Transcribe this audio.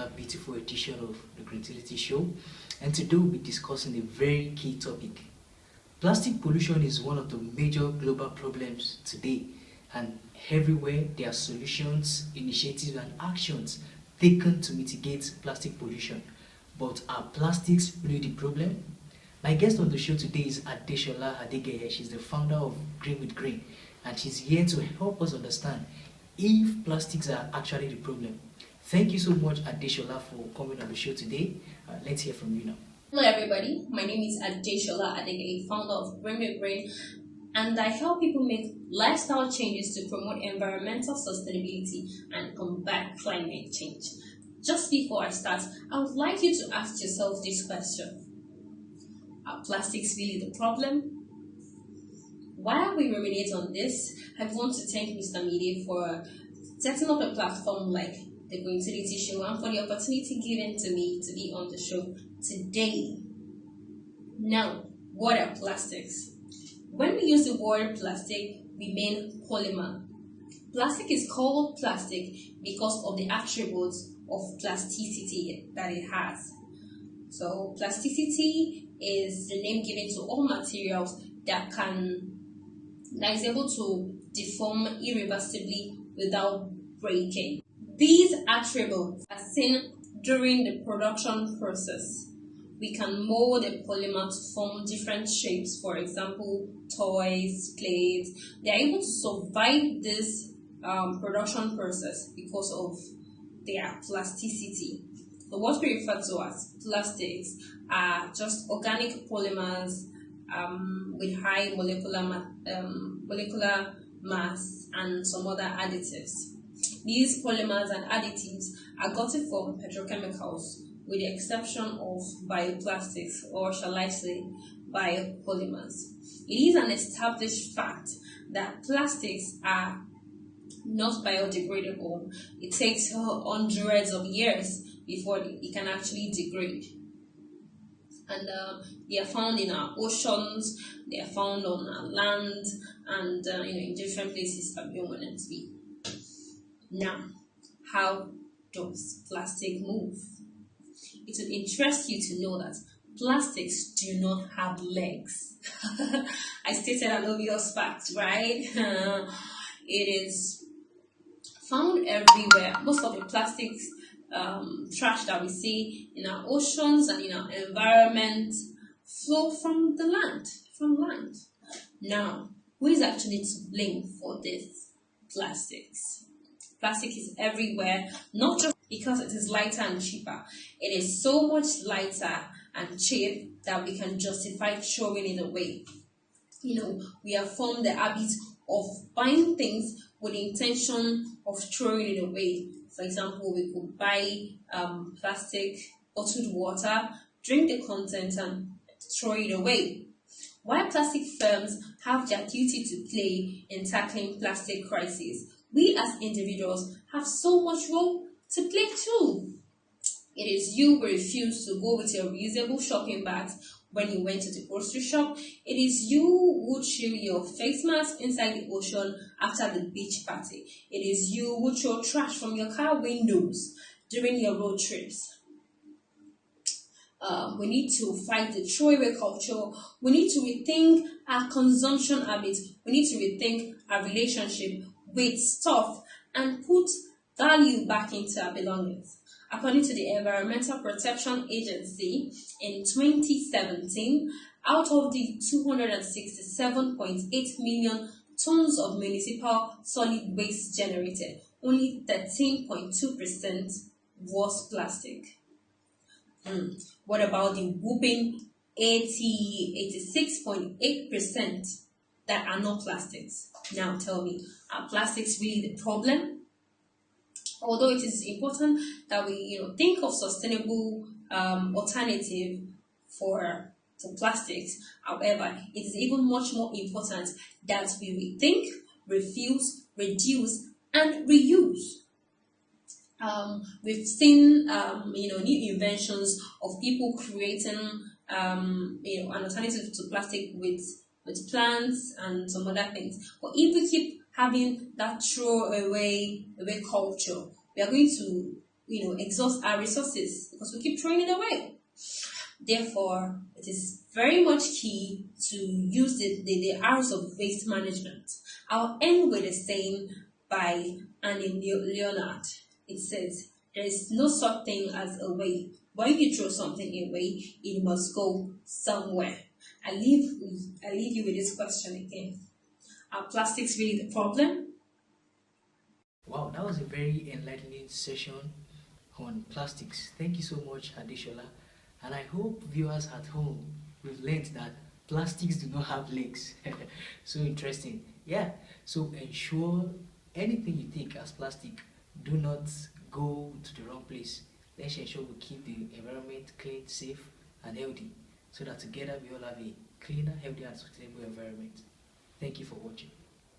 another beautiful edition of the Creativity Show, and today we'll be discussing a very key topic. Plastic pollution is one of the major global problems today, and everywhere there are solutions, initiatives, and actions taken to mitigate plastic pollution. But are plastics really the problem? My guest on the show today is Adeshola Adegeye. She's the founder of Green with Green, and she's here to help us understand if plastics are actually the problem. Thank you so much, Adeshola, for coming on the show today. Let's hear from you now. Hello everybody, my name is Adeshola Adegeye, founder of Green with Green, and I help people make lifestyle changes to promote environmental sustainability and combat climate change. Just before I start, I would like you to ask yourself this question. Are plastics really the problem? While we ruminate on this, I want to thank Mr. Mide for setting up a platform like the Creativity Show and for the opportunity given to me to be on the show today. Now, what are plastics? When we use the word plastic, we mean polymer. Plastic is called plastic because of the attributes of plasticity that it has. So, plasticity is the name given to all materials that is able to deform irreversibly without breaking. These attributes are seen during the production process. We can mold a polymer to form different shapes, for example, toys, plates. They are able to survive this production process because of their plasticity. So what we refer to as plastics are just organic polymers with high molecular mass and some other additives. These polymers and additives are gotten from petrochemicals, with the exception of bioplastics, or shall I say biopolymers. It is an established fact that plastics are not biodegradable. It takes hundreds of years before it can actually degrade. And they are found in our oceans, they are found on our land, and in different places that we want it to be. Now, how does plastic move? It would interest you to know that plastics do not have legs. I stated an obvious fact, right? It is found everywhere. Most of the plastics trash that we see in our oceans and in our environment flow from the land, Now, who is actually to blame for this plastics? Plastic is everywhere, not just because it is lighter and cheaper. It is so much lighter and cheap that we can justify throwing it away. We have formed the habit of buying things with the intention of throwing it away. For example, we could buy plastic bottled water, drink the content, and throw it away. While plastic firms have their duty to play in tackling plastic crisis, we as individuals have so much role to play too. It is you who refuse to go with your reusable shopping bags when you went to the grocery shop. It is you who threw your face mask inside the ocean after the beach party. It is you who throw trash from your car windows during your road trips. We need to fight the throwaway culture. We need to rethink our consumption habits. We need to rethink our relationship with stuff and put value back into our belongings. According to the Environmental Protection Agency, in 2017, out of the 267.8 million tons of municipal solid waste generated, only 13.2% was plastic. What about the whooping 86.8% that are not plastics? Now tell me, are plastics really the problem? Although it is important that we think of sustainable alternative for plastics, however, it is even much more important that we rethink, refuse, reduce, and reuse. We've seen new inventions of people creating an alternative to plastic with plants and some other things. But if we keep having that throw away culture, we are going to exhaust our resources because we keep throwing it away. Therefore, it is very much key to use the hours of waste management. I'll end with a saying by Annie Leonard. It says, there is no such thing as a way. When you throw something away, it must go somewhere. I leave you with this question again. Are plastics really the problem? Wow, that was a very enlightening session on plastics. Thank you so much, Adeshola. And I hope viewers at home we've learned that plastics do not have legs. So interesting. Yeah, so ensure anything you take as plastic, do not go to the wrong place. Let's ensure we keep the environment clean, safe, and healthy so that together we all have a cleaner, healthier, and sustainable environment. Thank you for watching.